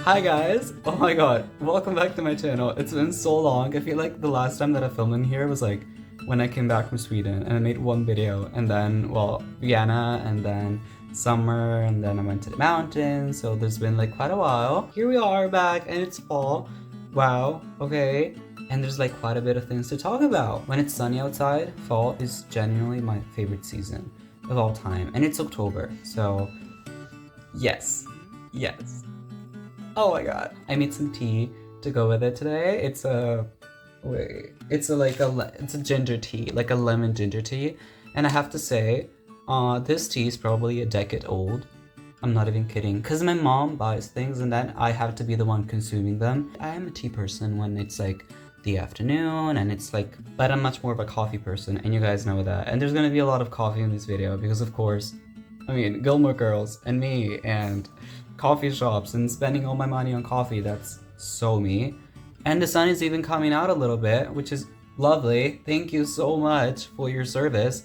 Hi guys! Oh my god, welcome back to my channel. It's been so long. I feel like the last time that I filmed in here was like when I came back from Sweden and I made one video and then, well, Vienna and then summer and then I went to the mountains, so there's been like quite a while. Here we are back and it's fall. Wow, okay. And there's like quite a bit of things to talk about. When it's sunny outside, fall is genuinely my favorite season of all time. And it's October, so yes. Oh my god. I made some tea to go with it today. It's a ginger tea, like a lemon ginger tea. And I have to say, this tea is probably a decade old. I'm not even kidding, because my mom buys things and then I have to be the one consuming them. I am a tea person when it's like the afternoon and it's like, but I'm much more of a coffee person and you guys know that. And there's gonna be a lot of coffee in this video because of course, I mean, Gilmore Girls and me and coffee shops and spending all my money on coffee, that's so me. And the sun is even coming out a little bit, which is lovely. Thank you so much for your service.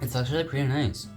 It's actually pretty nice.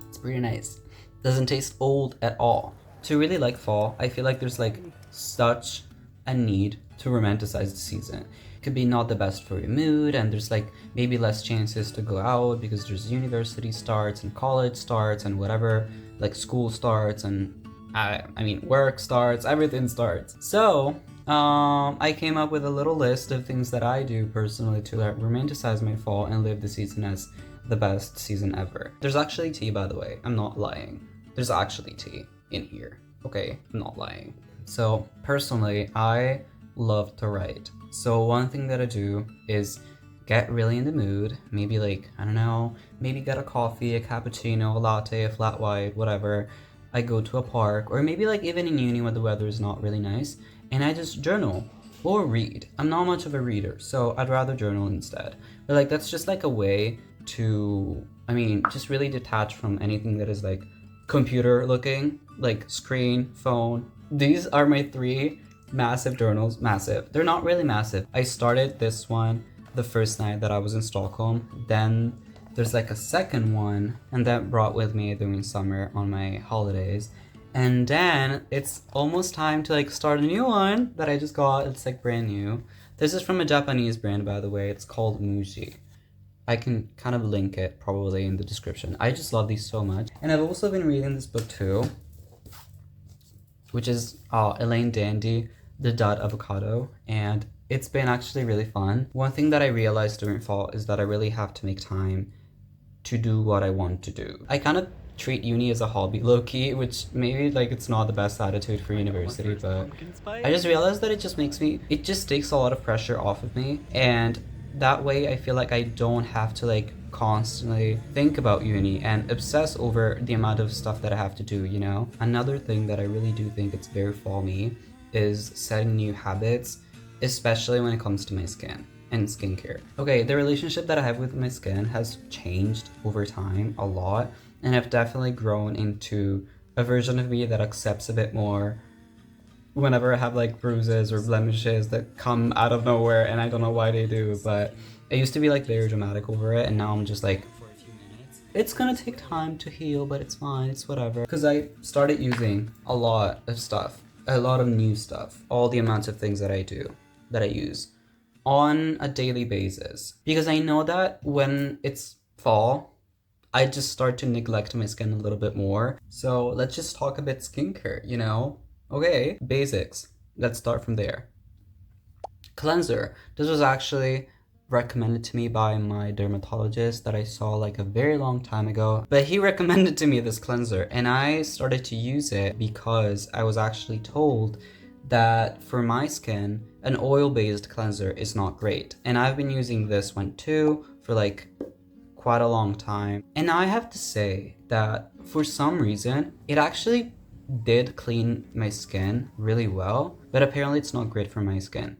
It's pretty nice. Doesn't taste old at all. To really like fall, I feel like there's like such a need to romanticize the season. It could be not the best for your mood and there's like maybe less chances to go out because there's university starts and college starts and whatever, like school starts and I mean work starts, everything starts. So I came up with a little list of things that I do personally to romanticize my fall and live the season as the best season ever. There's actually tea, by the way, I'm not lying. There's actually tea in here, okay? I'm not lying. So personally, I love to write. So one thing that I do is get really in the mood, maybe like, I don't know, maybe get a coffee, a cappuccino, a latte, a flat white, whatever. I go to a park, or maybe like even in uni when the weather is not really nice, and I just journal or read. I'm not much of a reader, so I'd rather journal instead. But like that's just like a way to, I mean, just really detach from anything that is like computer looking, like screen, phone. These are my 3 massive journals. Massive. They're not really massive. I started this one the first night that I was in Stockholm. Then there's like a second one and that brought with me during summer on my holidays. And then it's almost time to like start a new one that I just got. It's like brand new. This is from a Japanese brand, by the way. It's called Muji. I can kind of link it probably in the description. I just love these so much. And I've also been reading this book too, which is Elaine Dandy, The Dud Avocado, and it's been actually really fun. One thing that I realized during fall is that I really have to make time to do what I want to do. I kind of treat uni as a hobby, low-key, which maybe like it's not the best attitude for university, but I just realized that it just takes a lot of pressure off of me, and that way I feel like I don't have to like constantly think about uni and obsess over the amount of stuff that I have to do, you know? Another thing that I really do think it's very fall me is setting new habits, especially when it comes to my skin and skincare. Okay, the relationship that I have with my skin has changed over time a lot, and I've definitely grown into a version of me that accepts a bit more whenever I have like bruises or blemishes that come out of nowhere and I don't know why they do, but I used to be like very dramatic over it and now I'm just like, it's gonna take time to heal, but it's fine, it's whatever. Because I started using a lot of stuff, a lot of new stuff, all the amounts of things that I use on a daily basis. Because I know that when it's fall, I just start to neglect my skin a little bit more. So let's just talk a bit skincare, you know? Okay, basics. Let's start from there. Cleanser. This was actually recommended to me by my dermatologist that I saw like a very long time ago. But he recommended to me this cleanser and I started to use it because I was actually told that for my skin, an oil-based cleanser is not great. And I've been using this one too for like quite a long time. And I have to say that for some reason, it actually did clean my skin really well, but apparently it's not great for my skin.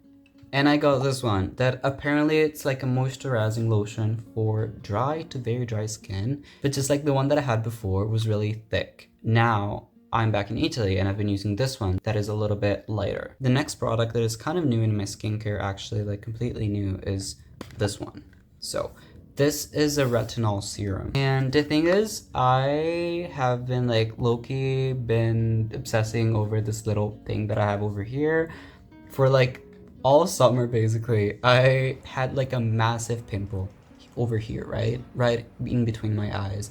And I got this one that apparently it's like a moisturizing lotion for dry to very dry skin, but just like the one that I had before was really thick. Now I'm back in Italy and I've been using this one that is a little bit lighter. The next product that is kind of new in my skincare, actually like completely new, is this one. So This is a retinol serum. And the thing is, I have been like low-key been obsessing over this little thing that I have over here for like all summer basically. I had like a massive pimple over here, right? Right in between my eyes.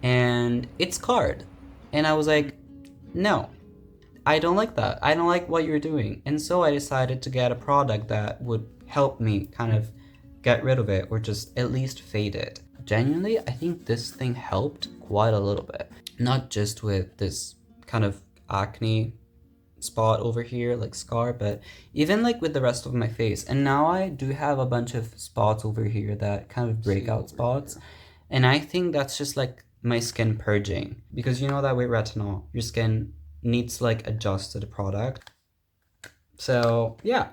And it's scarred. And I was like, no, I don't like that. I don't like what you're doing. And so I decided to get a product that would help me kind of get rid of it or just at least fade it. Genuinely, I think this thing helped quite a little bit. Not just with this kind of acne spot over here, like scar, but even like with the rest of my face. And now I do have a bunch of spots over here that kind of breakout spots. And I think that's just like my skin purging. Because you know that with retinol, your skin needs to like adjust to the product. So yeah.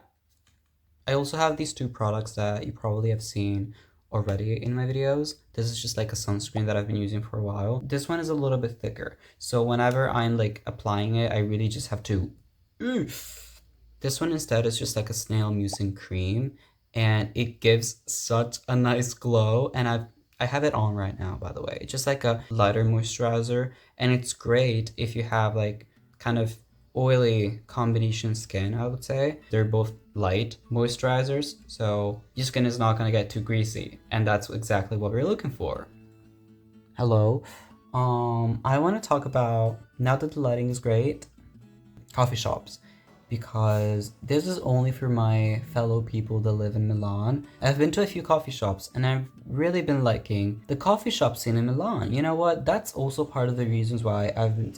I also have these two products that you probably have seen already in my videos. This is just like a sunscreen that I've been using for a while. This one is a little bit thicker. So whenever I'm like applying it, I really just have to... This one instead is just like a snail mucin cream. And it gives such a nice glow. And I have it on right now, by the way. It's just like a lighter moisturizer. And it's great if you have like kind of oily combination skin, I would say. They're both light moisturizers, so your skin is not gonna get too greasy, and that's exactly what we're looking for. Hello, I want to talk about, now that the lighting is great, coffee shops, because this is only for my fellow people that live in Milan. I've been to a few coffee shops and I've really been liking the coffee shop scene in Milan. You know what? That's also part of the reasons why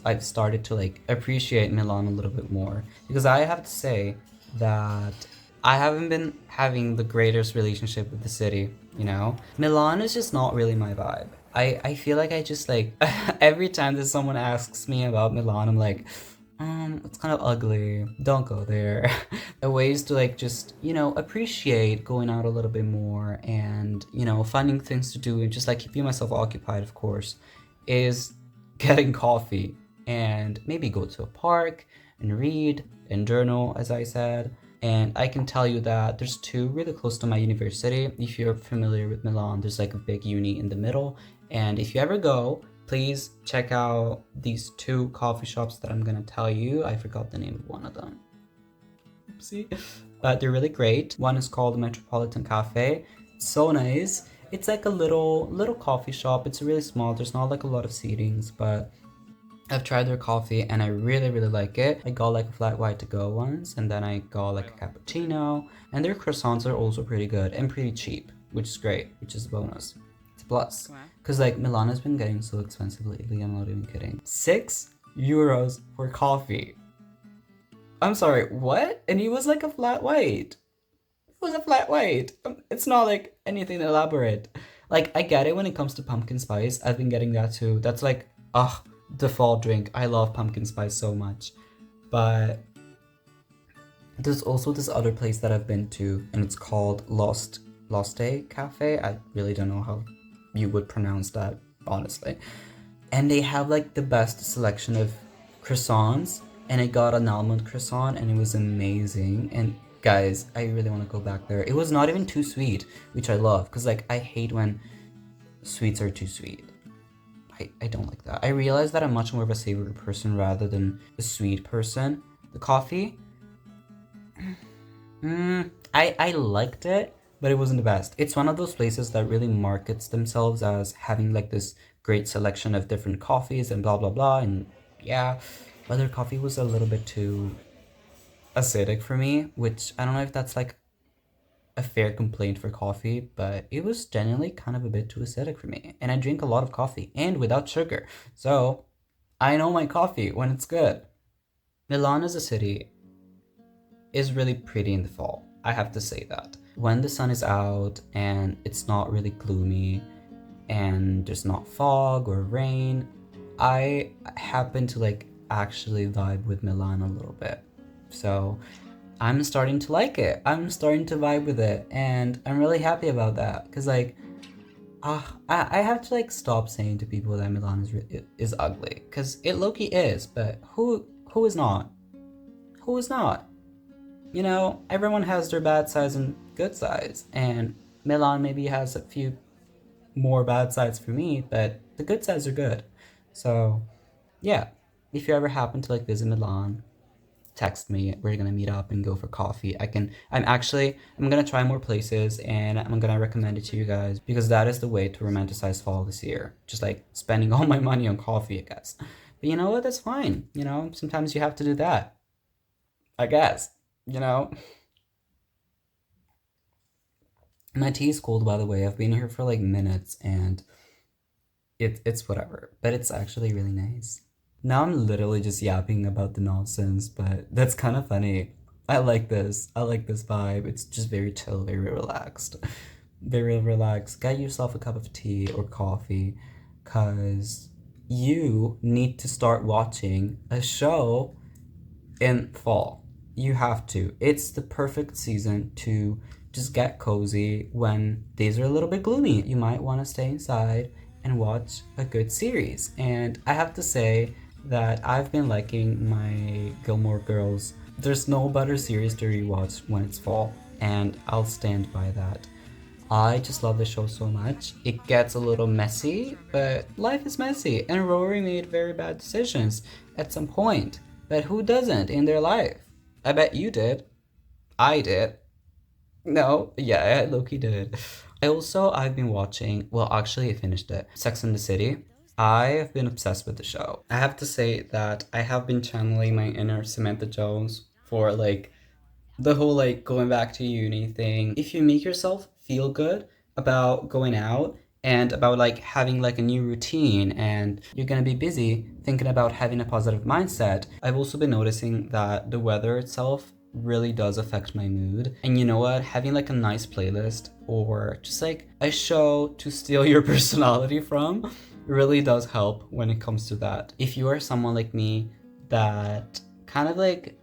I've started to like appreciate Milan a little bit more, because I have to say that I haven't been having the greatest relationship with the city, you know? Milan is just not really my vibe. I feel like I just like, every time that someone asks me about Milan, I'm like, it's kind of ugly, don't go there. The ways to like just, you know, appreciate going out a little bit more and, you know, finding things to do and just like keeping myself occupied, of course, is getting coffee and maybe go to a park and read and journal, as I said. And I can tell you that there's two really close to my university. If you're familiar with Milan, there's like a big uni in the middle. And if you ever go, please check out these two coffee shops that I'm gonna tell you. I forgot the name of one of them. Oopsie. But they're really great. One is called the Metropolitan Cafe. It's so nice. It's like a little coffee shop. It's really small. There's not like a lot of seatings, but I've tried their coffee and I really, really like it. I got like a flat white to go once, and then I got like a cappuccino. And their croissants are also pretty good and pretty cheap, which is great, which is a bonus. It's a plus. Because like Milan has been getting so expensive lately, I'm not even kidding. €6 for coffee. I'm sorry, what? And it was like a flat white. It was a flat white. It's not like anything elaborate. Like, I get it when it comes to pumpkin spice. I've been getting that too. That's like, default drink. I love pumpkin spice so much. But there's also this other place that I've been to, and it's called Latte Cafe. I really don't know how you would pronounce that, honestly. And they have like the best selection of croissants, and I got an almond croissant and it was amazing. And guys, I really want to go back there. It was not even too sweet, which I love, because like I hate when sweets are too sweet. I don't like that. I realized that I'm much more of a savory person rather than a sweet person. The coffee, I liked it, but it wasn't the best. It's one of those places that really markets themselves as having like this great selection of different coffees and blah blah blah, and yeah, but their coffee was a little bit too acidic for me, which I don't know if that's like a fair complaint for coffee, but it was genuinely kind of a bit too acidic for me. And I drink a lot of coffee and without sugar, so I know my coffee when it's good. Milan as a city is really pretty in the fall, I have to say that. When the sun is out and it's not really gloomy and there's not fog or rain, I happen to like actually vibe with Milan a little bit. So I'm starting to like it. I'm starting to vibe with it, and I'm really happy about that, because like I have to like stop saying to people that Milan is ugly, because it low-key is, but who is not? Who is not? You know, everyone has their bad sides and good sides, and Milan maybe has a few more bad sides for me, but the good sides are good. So yeah, if you ever happen to like visit Milan, text me. We're gonna meet up and go for coffee. I'm gonna try more places and I'm gonna recommend it to you guys because that is the way to romanticize fall this year. Just like spending all my money on coffee, I guess. But you know what? That's fine. You know, sometimes you have to do that. I guess. You know? My tea is cold, by the way. I've been here for like minutes and it's whatever. But it's actually really nice. Now I'm literally just yapping about the nonsense, but that's kind of funny. I like this. I like this vibe. It's just very chill, very relaxed. Very relaxed. Get yourself a cup of tea or coffee, because you need to start watching a show in fall. You have to. It's the perfect season to just get cozy when days are a little bit gloomy. You might want to stay inside and watch a good series. And I have to say that I've been liking my Gilmore Girls. There's no better series to rewatch when it's fall, and I'll stand by that. I just love the show so much. It gets a little messy, but life is messy, and Rory made very bad decisions at some point. But who doesn't in their life? I bet you did. I did. No, yeah, I low-key did. I've been watching, well, actually, I finished it, Sex and the City. I have been obsessed with the show. I have to say that I have been channeling my inner Samantha Jones for like the whole like going back to uni thing. If you make yourself feel good about going out and about like having like a new routine and you're gonna be busy thinking about having a positive mindset, I've also been noticing that the weather itself really does affect my mood. And you know what? Having like a nice playlist or just like a show to steal your personality from really does help when it comes to that. If you are someone like me that kind of like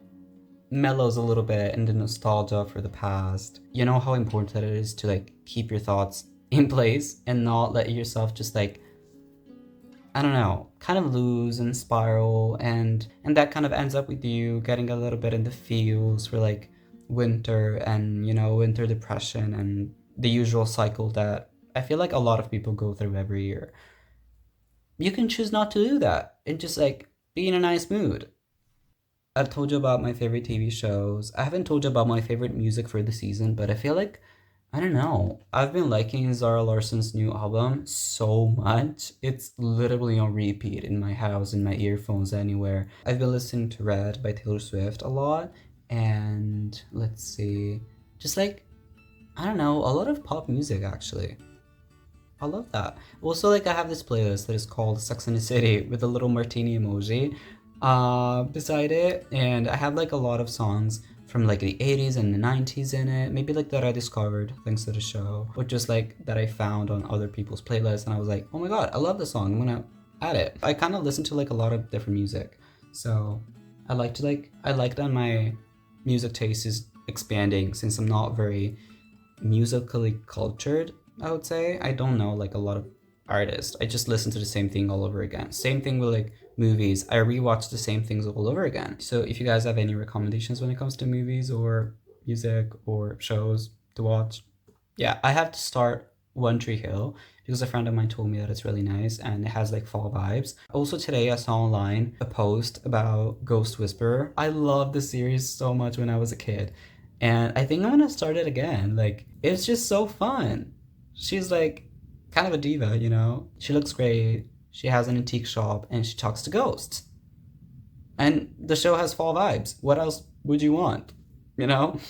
mellows a little bit in the nostalgia for the past, you know how important it is to like keep your thoughts in place and not let yourself just like, I don't know, kind of lose and spiral, and that kind of ends up with you getting a little bit in the feels for like winter and, you know, winter depression and the usual cycle that I feel like a lot of people go through every year. You can choose not to do that and just like be in a nice mood. I've told you about my favorite TV shows. I haven't told you about my favorite music for the season, but I feel like, I don't know. I've been liking Zara Larsson's new album so much. It's literally on repeat in my house, in my earphones, anywhere. I've been listening to Red by Taylor Swift a lot. And let's see, just like, I don't know, a lot of pop music actually. I love that. Also, like, I have this playlist that is called Sex and the City with a little martini emoji beside it, and I have like a lot of songs from like the 80s and the 90s in it, maybe like that I discovered thanks to the show, or just like that I found on other people's playlists, and I was like, oh my god, I love this song, I'm gonna add it. I kind of listen to like a lot of different music, so I like that my music taste is expanding since I'm not very musically cultured. I would say I don't know like a lot of artists. I just listen to the same thing all over again. Same thing with like movies. I rewatch the same things all over again. So if you guys have any recommendations when it comes to movies or music or shows to watch, yeah, I have to start One Tree Hill because a friend of mine told me that it's really nice and it has like fall vibes. Also today I saw online a post about Ghost Whisperer. I loved the series so much when I was a kid, and I think I'm gonna start it again. Like, it's just so fun. She's like kind of a diva, you know? She looks great, she has an antique shop, and she talks to ghosts. And the show has fall vibes. What else would you want? You know?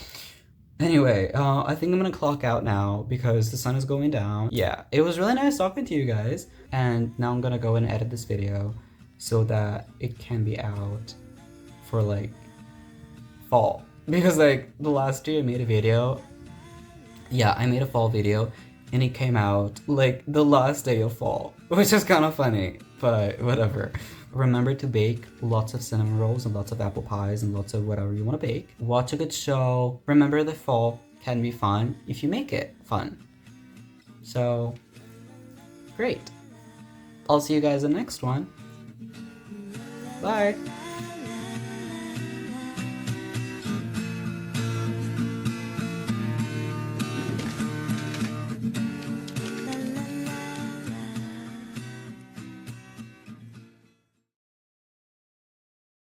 Anyway, I think I'm gonna clock out now because the sun is going down. Yeah, it was really nice talking to you guys. And now I'm gonna go and edit this video so that it can be out for like fall. Because like the last year I made a video. Yeah, I made a fall video and it came out like the last day of fall, which is kind of funny, but whatever. Remember to bake lots of cinnamon rolls and lots of apple pies and lots of whatever you want to bake. Watch a good show. Remember that fall can be fun if you make it fun. So, great. I'll see you guys in the next one. Bye.